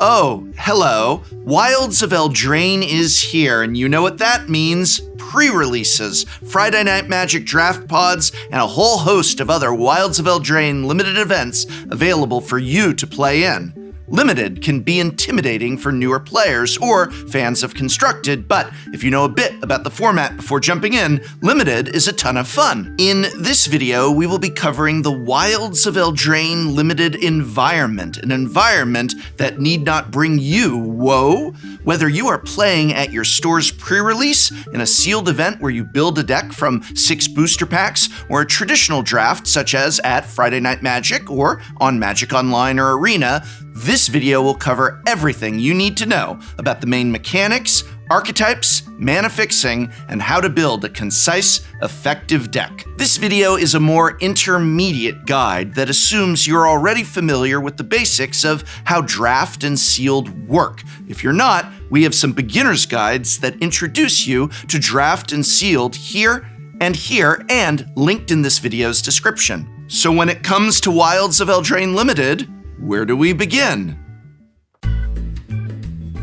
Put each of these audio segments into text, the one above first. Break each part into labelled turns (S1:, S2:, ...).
S1: Oh, hello. Wilds of Eldraine is here, and you know what that means. Pre-releases, Friday Night Magic draft pods, and a whole host of other Wilds of Eldraine limited events available for you to play in. Limited can be intimidating for newer players or fans of Constructed, but if you know a bit about the format before jumping in, Limited is a ton of fun. In this video, we will be covering the Wilds of Eldraine Limited environment, an environment that need not bring you woe. Whether you are playing at your store's pre-release, in a sealed event where you build a deck from 6 booster packs, or a traditional draft such as at Friday Night Magic or on Magic Online or Arena, this video will cover everything you need to know about the main mechanics, archetypes, mana fixing, and how to build a concise, effective deck. This video is a more intermediate guide that assumes you're already familiar with the basics of how draft and sealed work. If you're not, we have some beginner's guides that introduce you to draft and sealed here, and linked in this video's description. So when it comes to Wilds of Eldraine Limited, where do we begin?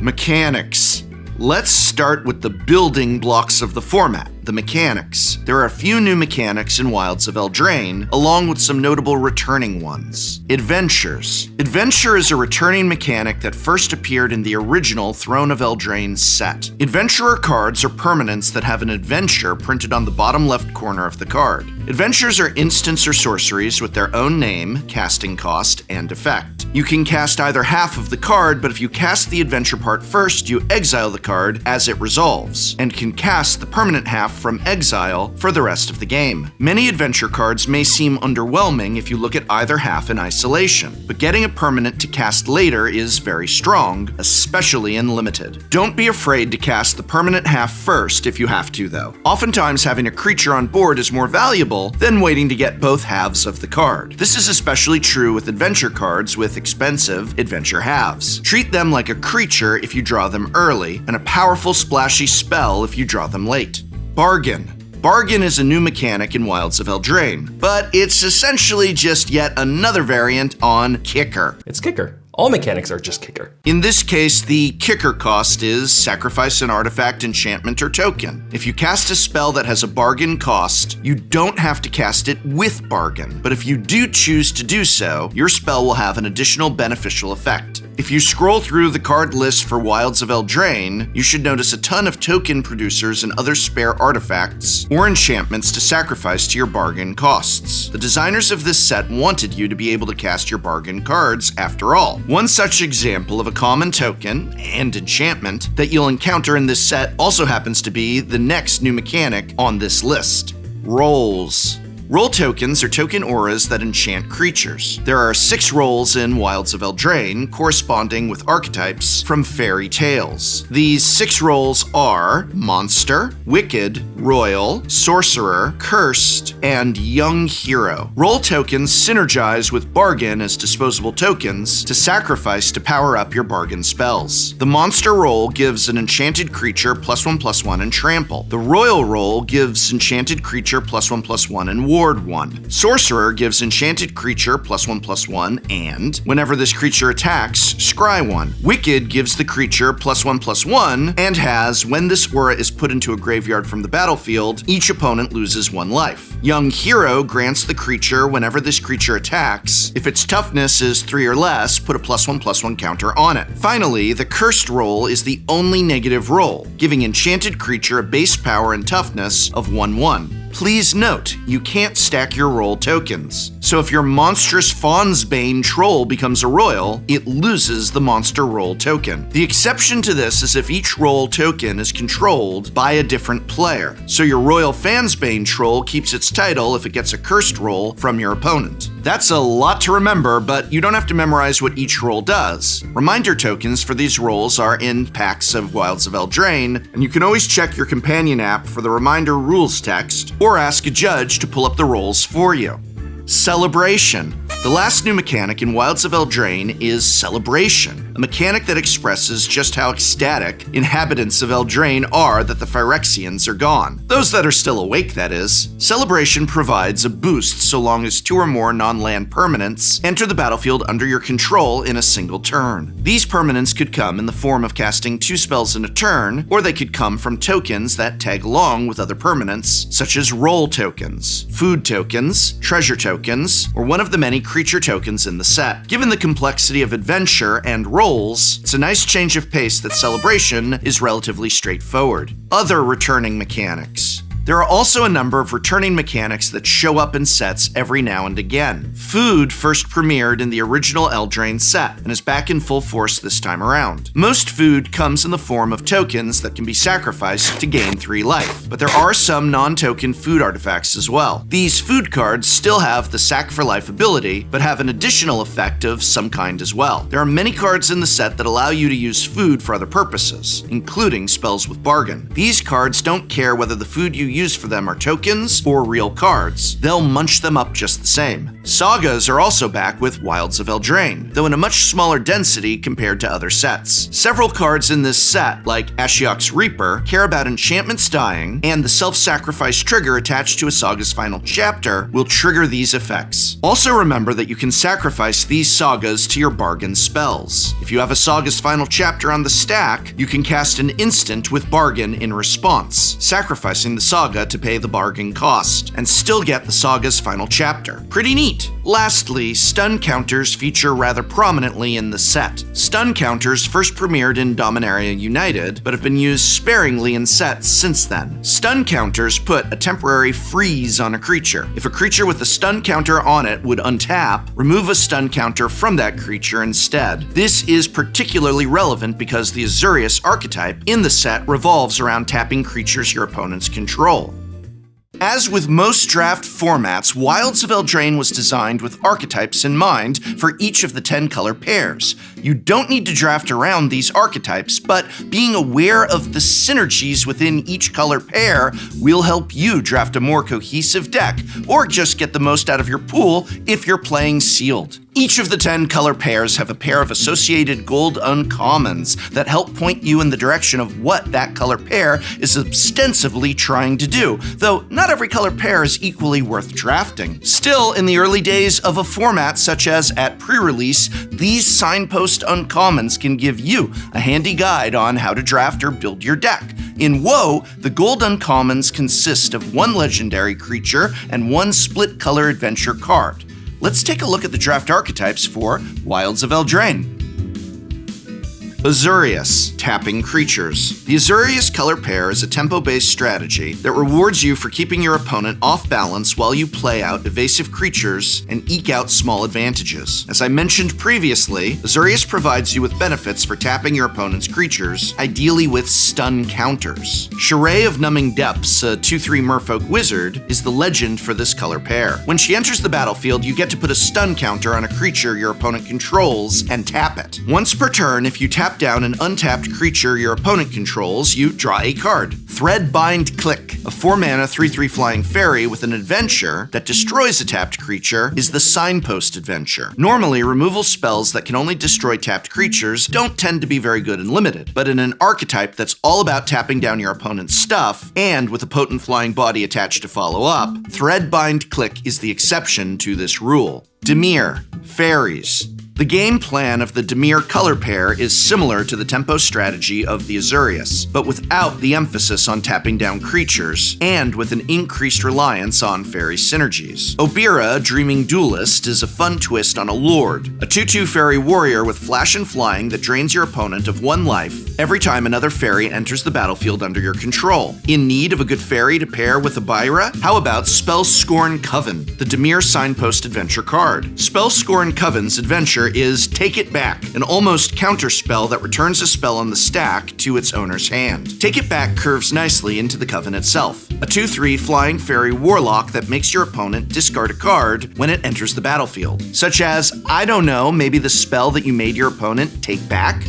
S1: Mechanics. Let's start with the building blocks of the format, the mechanics. There are a few new mechanics in Wilds of Eldraine, along with some notable returning ones. Adventures. Adventure is a returning mechanic that first appeared in the original Throne of Eldraine set. Adventurer cards are permanents that have an adventure printed on the bottom left corner of the card. Adventures are instants or sorceries with their own name, casting cost, and effect. You can cast either half of the card, but if you cast the adventure part first, you exile the card as it resolves, and can cast the permanent half from exile for the rest of the game. Many adventure cards may seem underwhelming if you look at either half in isolation, but getting a permanent to cast later is very strong, especially in Limited. Don't be afraid to cast the permanent half first if you have to, though. Oftentimes, having a creature on board is more valuable than waiting to get both halves of the card. This is especially true with adventure cards with expensive adventure halves. Treat them like a creature if you draw them early, and a powerful splashy spell if you draw them late. Bargain. Bargain is a new mechanic in Wilds of Eldraine, but it's essentially just yet another variant on Kicker.
S2: It's Kicker. All mechanics are just Kicker.
S1: In this case, the kicker cost is sacrifice an artifact, enchantment, or token. If you cast a spell that has a bargain cost, you don't have to cast it with bargain, but if you do choose to do so, your spell will have an additional beneficial effect. If you scroll through the card list for Wilds of Eldraine, you should notice a ton of token producers and other spare artifacts or enchantments to sacrifice to your bargain costs. The designers of this set wanted you to be able to cast your bargain cards after all. One such example of a common token and enchantment that you'll encounter in this set also happens to be the next new mechanic on this list: Rolls. Roll tokens are token auras that enchant creatures. There are 6 roles in Wilds of Eldraine, corresponding with archetypes from fairy tales. These 6 roles are Monster, Wicked, Royal, Sorcerer, Cursed, and Young Hero. Roll tokens synergize with Bargain as disposable tokens to sacrifice to power up your bargain spells. The Monster role gives an enchanted creature +1/+1 and Trample. The Royal role gives enchanted creature +1/+1 and Ward 1. Sorcerer gives enchanted creature +1/+1 and, whenever this creature attacks, scry 1. Wicked gives the creature +1/+1 and has, when this aura is put into a graveyard from the battlefield, each opponent loses 1 life. Young Hero grants the creature whenever this creature attacks. If its toughness is 3 or less, put a +1/+1 counter on it. Finally, the Cursed role is the only negative role, giving enchanted creature a base power and toughness of 1/1. Please note, you can't stack your roll tokens. So if your monstrous Fawn's Bane troll becomes a royal, it loses the monster roll token. The exception to this is if each roll token is controlled by a different player. So your Royal Fansbane troll keeps its title if it gets a cursed roll from your opponent. That's a lot to remember, but you don't have to memorize what each roll does. Reminder tokens for these rolls are in packs of Wilds of Eldraine, and you can always check your companion app for the reminder rules text, or ask a judge to pull up the rolls for you. Celebration. The last new mechanic in Wilds of Eldraine is Celebration, a mechanic that expresses just how ecstatic inhabitants of Eldraine are that the Phyrexians are gone. Those that are still awake, that is. Celebration provides a boost so long as 2 or more non-land permanents enter the battlefield under your control in a single turn. These permanents could come in the form of casting 2 spells in a turn, or they could come from tokens that tag along with other permanents, such as role tokens, food tokens, treasure tokens, or one of the many creature tokens in the set. Given the complexity of adventure and roles, it's a nice change of pace that Celebration is relatively straightforward. Other returning mechanics. There are also a number of returning mechanics that show up in sets every now and again. Food first premiered in the original Eldraine set and is back in full force this time around. Most food comes in the form of tokens that can be sacrificed to gain 3 life, but there are some non-token food artifacts as well. These food cards still have the sack for life ability, but have an additional effect of some kind as well. There are many cards in the set that allow you to use food for other purposes, including spells with bargain. These cards don't care whether the food you use for them are tokens or real cards. They'll munch them up just the same. Sagas are also back with Wilds of Eldraine, though in a much smaller density compared to other sets. Several cards in this set, like Ashiok's Reaper, care about enchantments dying, and the self-sacrifice trigger attached to a Saga's final chapter will trigger these effects. Also remember that you can sacrifice these sagas to your bargain spells. If you have a Saga's final chapter on the stack, you can cast an instant with bargain in response, sacrificing the saga to pay the bargain cost, and still get the saga's final chapter. Pretty neat. Lastly, stun counters feature rather prominently in the set. Stun counters first premiered in Dominaria United, but have been used sparingly in sets since then. Stun counters put a temporary freeze on a creature. If a creature with a stun counter on it would untap, remove a stun counter from that creature instead. This is particularly relevant because the Azorius archetype in the set revolves around tapping creatures your opponents control. As with most draft formats, Wilds of Eldraine was designed with archetypes in mind for each of the 10 color pairs. You don't need to draft around these archetypes, but being aware of the synergies within each color pair will help you draft a more cohesive deck, or just get the most out of your pool if you're playing sealed. Each of the 10 color pairs have a pair of associated gold uncommons that help point you in the direction of what that color pair is ostensibly trying to do, though not every color pair is equally worth drafting. Still, in the early days of a format such as at pre-release, these signpost uncommons can give you a handy guide on how to draft or build your deck. In WoW, the gold uncommons consist of 1 legendary creature and 1 split color adventure card. Let's take a look at the draft archetypes for Wilds of Eldraine. Azorius, tapping creatures. The Azorius color pair is a tempo-based strategy that rewards you for keeping your opponent off balance while you play out evasive creatures and eke out small advantages. As I mentioned previously, Azorius provides you with benefits for tapping your opponent's creatures, ideally with stun counters. Sheree of Numbing Depths, a 2/3 merfolk wizard, is the legend for this color pair. When she enters the battlefield, you get to put a stun counter on a creature your opponent controls and tap it. Once per turn, if you tap down an untapped creature your opponent controls, you draw a card. Threadbind Click, a 4-mana 3/3 flying fairy with an adventure that destroys a tapped creature, is the Signpost adventure. Normally, removal spells that can only destroy tapped creatures don't tend to be very good and limited, but in an archetype that's all about tapping down your opponent's stuff, and with a potent flying body attached to follow up, Threadbind Click is the exception to this rule. Dimir, fairies. The game plan of the Dimir color pair is similar to the tempo strategy of the Azorius, but without the emphasis on tapping down creatures, and with an increased reliance on fairy synergies. Obira, Dreaming Duelist, is a fun twist on a Lord, a 2/2 fairy warrior with flash and flying that drains your opponent of 1 life every time another fairy enters the battlefield under your control. In need of a good fairy to pair with Obira? How about Spellscorn Coven, the Dimir Signpost adventure card? Spellscorn Coven's adventure is Take It Back, an almost counter spell that returns a spell on the stack to its owner's hand. Take It Back curves nicely into the Coven itself, a 2/3 flying fairy warlock that makes your opponent discard a card when it enters the battlefield, such as, I don't know, maybe the spell that you made your opponent take back?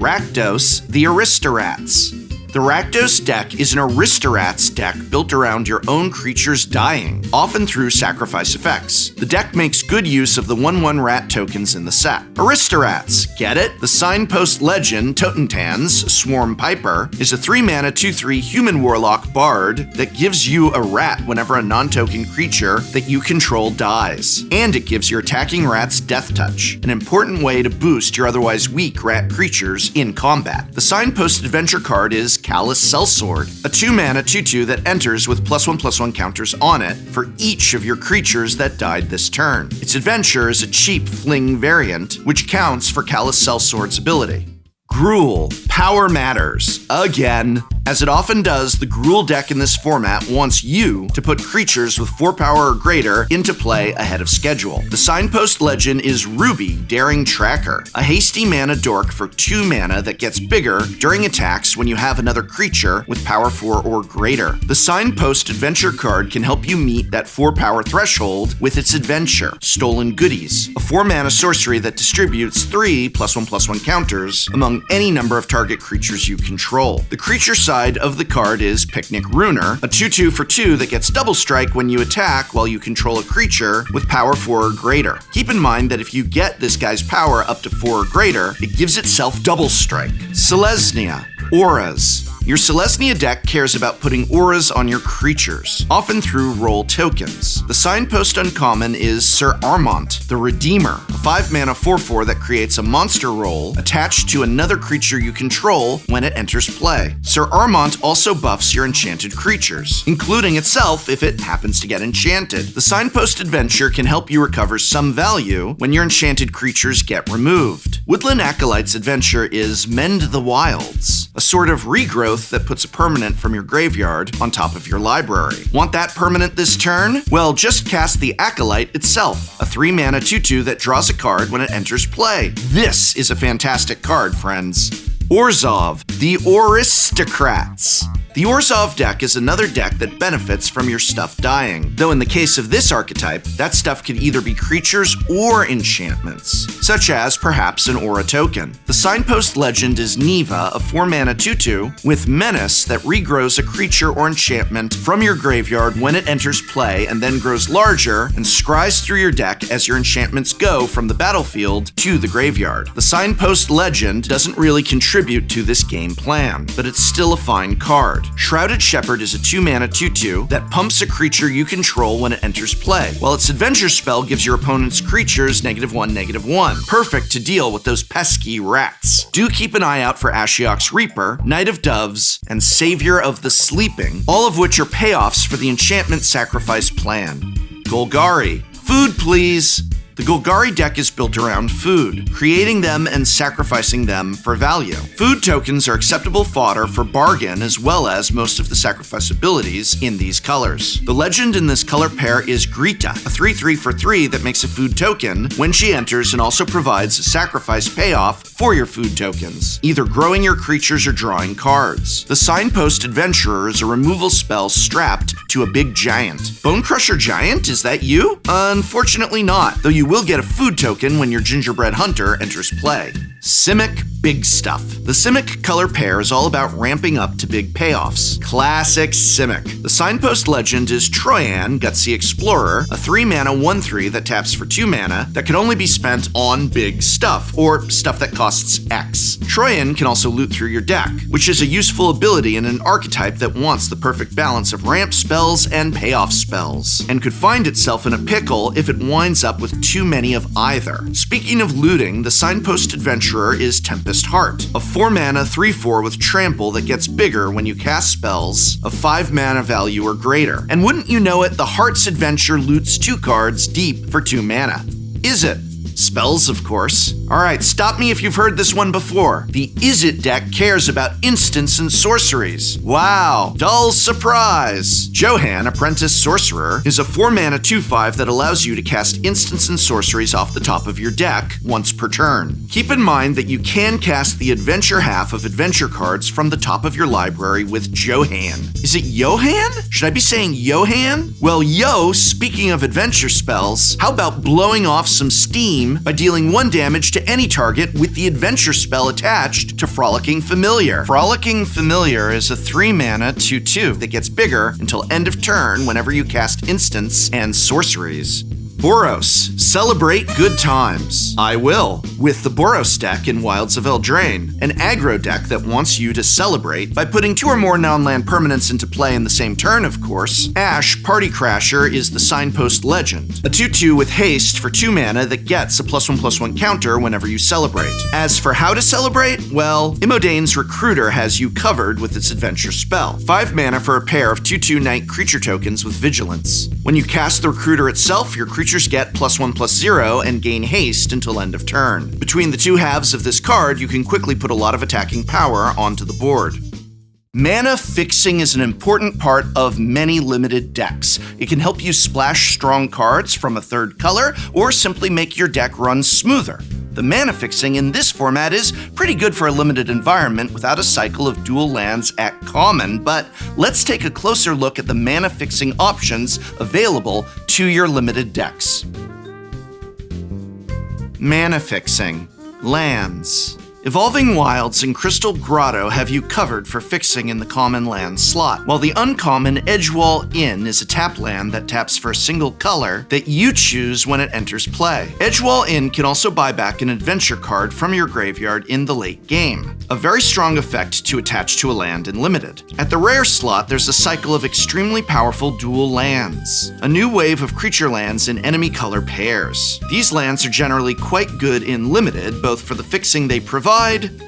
S1: Rakdos, the Aristorats. The Rakdos deck is an Aristorats deck built around your own creatures dying, often through sacrifice effects. The deck makes good use of the 1/1 rat tokens in the set. Aristorats, get it? The Signpost legend, Totentanz, Swarm Piper, is a 3-mana 2/3 human warlock bard that gives you a rat whenever a non-token creature that you control dies. And it gives your attacking rats Death Touch, an important way to boost your otherwise weak rat creatures in combat. The Signpost adventure card is Callous Sellsword, a 2-mana 2/2 that enters with +1/+1 counters on it for each of your creatures that died this turn. Its adventure is a cheap fling variant, which counts for Callous Sellsword's ability. Gruul. Power matters. Again. As it often does, the Gruul deck in this format wants you to put creatures with 4 power or greater into play ahead of schedule. The Signpost legend is Ruby, Daring Tracker, a hasty mana dork for 2 mana that gets bigger during attacks when you have another creature with power 4 or greater. The Signpost adventure card can help you meet that 4 power threshold with its adventure, Stolen Goodies, a 4 mana sorcery that distributes 3 +1/+1 counters among any number of target creatures you control. The creature side of the card is Picnic Ruiner, a 2/2 for 2 that gets double strike when you attack while you control a creature with power 4 or greater. Keep in mind that if you get this guy's power up to 4 or greater, it gives itself double strike. Selesnya. Auras. Your Selesnya deck cares about putting auras on your creatures, often through roll tokens. The Signpost uncommon is Sir Armont, the Redeemer, a 5-mana 4/4 that creates a monster roll attached to another creature you control when it enters play. Sir Armont also buffs your enchanted creatures, including itself if it happens to get enchanted. The Signpost adventure can help you recover some value when your enchanted creatures get removed. Woodland Acolyte's adventure is Mend the Wilds, a sort of regrowth that puts a permanent from your graveyard on top of your library. Want that permanent this turn? Well, just cast the Acolyte itself, a 3-mana 2/2 that draws a card when it enters play. This is a fantastic card, friends. Orzhov, the Aristocrats. The Orzhov deck is another deck that benefits from your stuff dying, though in the case of this archetype, that stuff can either be creatures or enchantments, such as perhaps an aura token. The Signpost legend is Neva, a 4-mana 2/2 with Menace that regrows a creature or enchantment from your graveyard when it enters play and then grows larger and scries through your deck as your enchantments go from the battlefield to the graveyard. The Signpost legend doesn't really contribute to this game plan, but it's still a fine card. Shrouded Shepherd is a 2-mana 2/2 that pumps a creature you control when it enters play, while its adventure spell gives your opponent's creatures -1/-1, perfect to deal with those pesky rats. Do keep an eye out for Ashiok's Reaper, Knight of Doves, and Savior of the Sleeping, all of which are payoffs for the enchantment sacrifice plan. Golgari. Food, please. The Golgari deck is built around food, creating them and sacrificing them for value. Food tokens are acceptable fodder for bargain as well as most of the sacrifice abilities in these colors. The legend in this color pair is Grita, a 3/3 for 3 that makes a food token when she enters and also provides a sacrifice payoff for your food tokens, either growing your creatures or drawing cards. The Signpost Adventurer is a removal spell strapped to a big giant. Bone Crusher Giant, is that you? Unfortunately not, though you will get a food token when your Gingerbread Hunter enters play. Simic Big Stuff. The Simic color pair is all about ramping up to big payoffs. Classic Simic. The Signpost legend is Troyan, Gutsy Explorer, a 3-mana 1/3 that taps for 2 mana that can only be spent on big stuff, or stuff that costs X. Troyan can also loot through your deck, which is a useful ability in an archetype that wants the perfect balance of ramp spells and payoff spells, and could find itself in a pickle if it winds up with too many of either. Speaking of looting, the Signpost Adventurer is Tempest Heart, a 4-mana 3/4 with trample that gets bigger when you cast spells of 5 mana value or greater. And wouldn't you know it, the Heart's Adventure loots 2 cards deep for 2 mana. Is it? Spells, of course. Alright, stop me if you've heard this one before. The Is It deck cares about instants and sorceries. Wow, dull surprise! Johan, Apprentice Sorcerer, is a 4-mana 2/5 that allows you to cast instants and sorceries off the top of your deck once per turn. Keep in mind that you can cast the adventure half of adventure cards from the top of your library with Johan. Is it Johan? Should I be saying Johan? Well, speaking of adventure spells, how about blowing off some steam game by dealing 1 damage to any target with the adventure spell attached to Frolicking Familiar. Frolicking Familiar is a 3-mana 2/2 that gets bigger until end of turn whenever you cast instants and sorceries. Boros. Celebrate good times. I will. With the Boros deck in Wilds of Eldraine, an aggro deck that wants you to celebrate by putting 2 or more non-land permanents into play in the same turn, of course. Ash, Party Crasher, is the Signpost Legend, a 2/2 with haste for 2 mana that gets a +1/+1 counter whenever you celebrate. As for how to celebrate, well, Imodane's Recruiter has you covered with its adventure spell. 5 mana for a pair of 2/2 Night creature tokens with Vigilance. When you cast the Recruiter itself, your creatures get +1/+0 and gain haste until end of turn. Between the 2 halves of this card, you can quickly put a lot of attacking power onto the board. Mana fixing is an important part of many limited decks. It can help you splash strong cards from a 3rd color, or simply make your deck run smoother. The mana fixing in this format is pretty good for a limited environment without a cycle of dual lands at common, but let's take a closer look at the mana fixing options available to your limited decks. Mana fixing. Lands. Evolving Wilds and Crystal Grotto have you covered for fixing in the common land slot, while the uncommon Edgewall Inn is a tap land that taps for a single color that you choose when it enters play. Edgewall Inn can also buy back an adventure card from your graveyard in the late game, a very strong effect to attach to a land in Limited. At the rare slot, there's a cycle of extremely powerful dual lands, a new wave of creature lands in enemy color pairs. These lands are generally quite good in Limited, both for the fixing they provide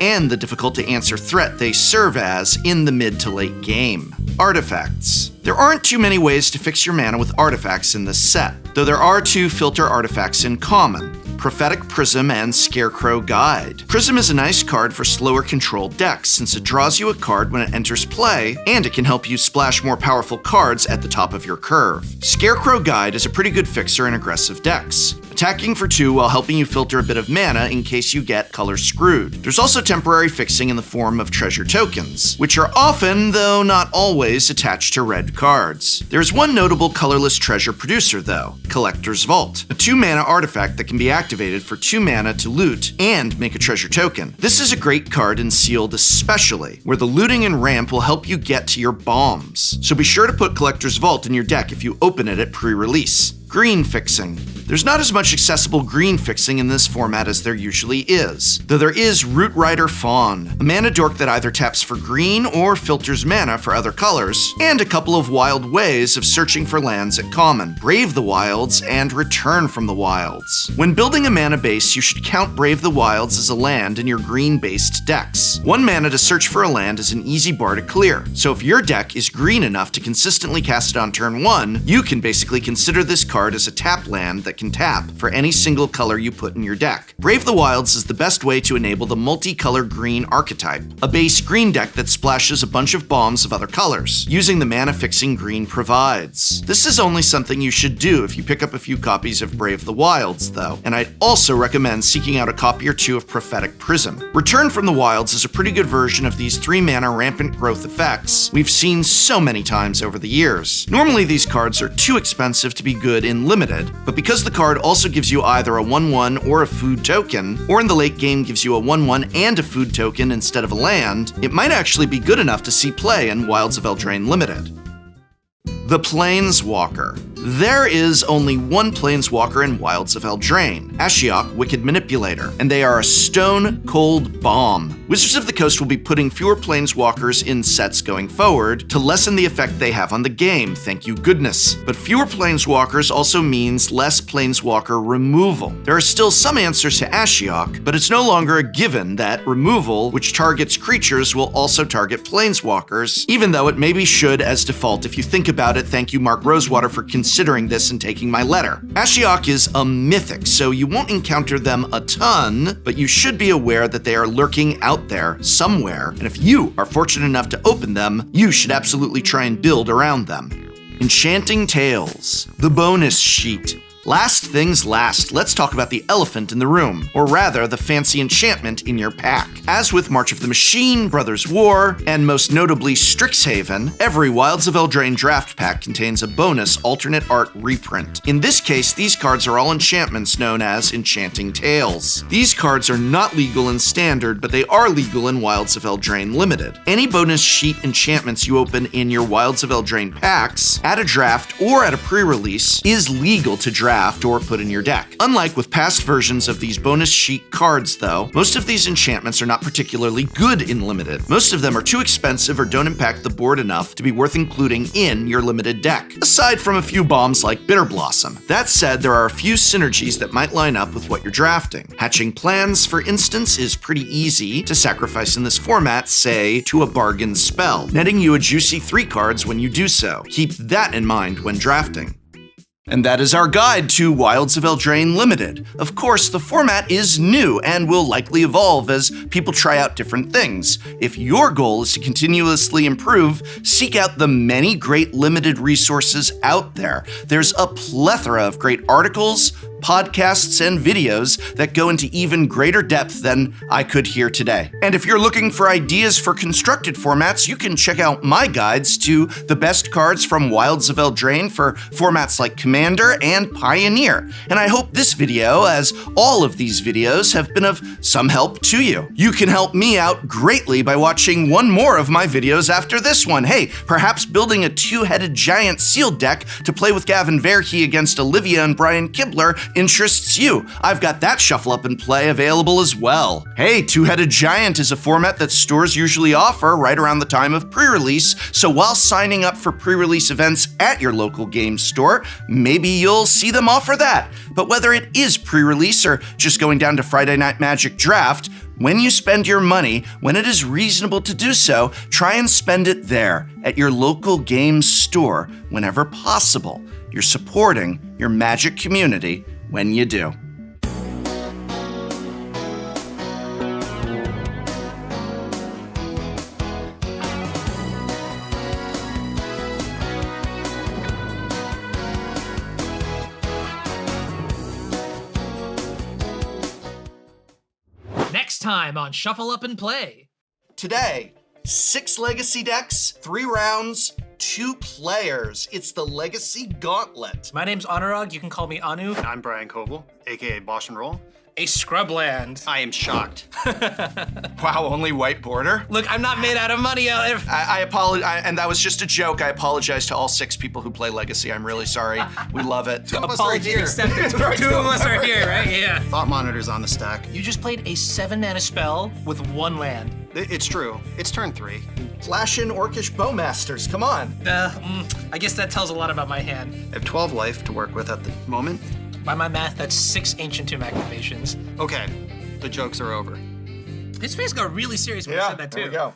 S1: and the difficult-to-answer threat they serve as in the mid to late game. Artifacts. There aren't too many ways to fix your mana with artifacts in this set, though there are 2 filter artifacts in common: Prophetic Prism and Scarecrow Guide. Prism is a nice card for slower controlled decks since it draws you a card when it enters play, and it can help you splash more powerful cards at the top of your curve. Scarecrow Guide is a pretty good fixer in aggressive decks, attacking for 2 while helping you filter a bit of mana in case you get color screwed. There's also temporary fixing in the form of treasure tokens, which are often, though not always, attached to red cards. There's one notable colorless treasure producer though, Collector's Vault, a 2-mana artifact that can be activated for 2 mana to loot and make a treasure token. This is a great card in Sealed especially, where the looting and ramp will help you get to your bombs. So be sure to put Collector's Vault in your deck if you open it at pre-release. Green fixing. There's not as much accessible green fixing in this format as there usually is, though there is Root Rider Fawn, a mana dork that either taps for green or filters mana for other colors, and a couple of wild ways of searching for lands at common: Brave the Wilds and Return from the Wilds. When building a mana base, you should count Brave the Wilds as a land in your green-based decks. 1 mana to search for a land is an easy bar to clear, so if your deck is green enough to consistently cast it on turn 1, you can basically consider this card as a tap land that can tap for any single color you put in your deck. Brave the Wilds is the best way to enable the multicolor green archetype, a base green deck that splashes a bunch of bombs of other colors, using the mana fixing green provides. This is only something you should do if you pick up a few copies of Brave the Wilds though, and I'd also recommend seeking out a copy or 2 of Prophetic Prism. Return from the Wilds is a pretty good version of these 3-mana rampant growth effects we've seen so many times over the years. Normally these cards are too expensive to be good in Limited, but because the card also gives you either a 1/1 or a food token, or in the late game gives you a 1/1 and a food token instead of a land, it might actually be good enough to see play in Wilds of Eldraine Limited. The Planeswalker. There is only one Planeswalker in Wilds of Eldraine, Ashiok, Wicked Manipulator, and they are a stone-cold bomb. Wizards of the Coast will be putting fewer Planeswalkers in sets going forward to lessen the effect they have on the game, thank you goodness. But fewer Planeswalkers also means less Planeswalker removal. There are still some answers to Ashiok, but it's no longer a given that removal, which targets creatures, will also target Planeswalkers, even though it maybe should as default if you think about it. Thank you, Mark Rosewater, for considering this and taking my letter. Ashiok is a mythic, so you won't encounter them a ton, but you should be aware that they are lurking out there somewhere, and if you are fortunate enough to open them, you should absolutely try and build around them. Enchanting Tales. The bonus sheet. Last things last, let's talk about the elephant in the room, or rather, the fancy enchantment in your pack. As with March of the Machine, Brothers War, and most notably Strixhaven, every Wilds of Eldraine draft pack contains a bonus alternate art reprint. In this case, these cards are all enchantments known as Enchanting Tales. These cards are not legal in Standard, but they are legal in Wilds of Eldraine Limited. Any bonus sheet enchantments you open in your Wilds of Eldraine packs, at a draft or at a pre-release, is legal to draft or put in your deck. Unlike with past versions of these bonus sheet cards though, most of these enchantments are not particularly good in Limited. Most of them are too expensive or don't impact the board enough to be worth including in your Limited deck, aside from a few bombs like Bitter Blossom. That said, there are a few synergies that might line up with what you're drafting. Hatching Plans, for instance, is pretty easy to sacrifice in this format, say, to a bargain spell, netting you a juicy 3 cards when you do so. Keep that in mind when drafting. And that is our guide to Wilds of Eldraine Limited. Of course, the format is new and will likely evolve as people try out different things. If your goal is to continuously improve, seek out the many great limited resources out there. There's a plethora of great articles, podcasts, and videos that go into even greater depth than I could here today. And if you're looking for ideas for constructed formats, you can check out my guides to the best cards from Wilds of Eldraine for formats like Commander and Pioneer. And I hope this video, as all of these videos, have been of some help to you. You can help me out greatly by watching one more of my videos after this one. Hey, perhaps building a 2-headed giant sealed deck to play with Gavin Verhey against Olivia and Brian Kibler interests you. I've got that Shuffle Up and Play available as well. Hey, 2-Headed Giant is a format that stores usually offer right around the time of pre-release, so while signing up for pre-release events at your local game store, maybe you'll see them offer that. But whether it is pre-release or just going down to Friday Night Magic Draft, when you spend your money, when it is reasonable to do so, try and spend it there at your local game store whenever possible. You're supporting your Magic community when you do.
S3: Next time on Shuffle Up and Play.
S1: Today, 6 Legacy decks, 3 rounds, 2 players. It's the Legacy Gauntlet.
S3: My name's Anurag. You can call me Anu.
S4: I'm Brian Koval, aka Bosch and Roll.
S3: A scrubland.
S4: I am shocked.
S1: Wow, only white border?
S3: Look, I'm not made out of money.
S1: I apologize, and that was just a joke. I apologize to all 6 people who play Legacy. I'm really sorry. We love it.
S4: 2 of us are
S3: Apology
S4: here.
S3: accepted. 2 of us are here, right? Yeah.
S4: Thought Monitor's on the stack.
S3: You just played a 7-mana spell with 1 land.
S4: It's true. It's turn 3.
S1: Flash in Orcish Bowmasters, come on.
S3: I guess that tells a lot about my hand.
S4: I have 12 life to work with at the moment.
S3: By my math, that's 6 Ancient Tomb activations.
S4: Okay, the jokes are over.
S3: His face got really serious when I said that too.
S1: There we go.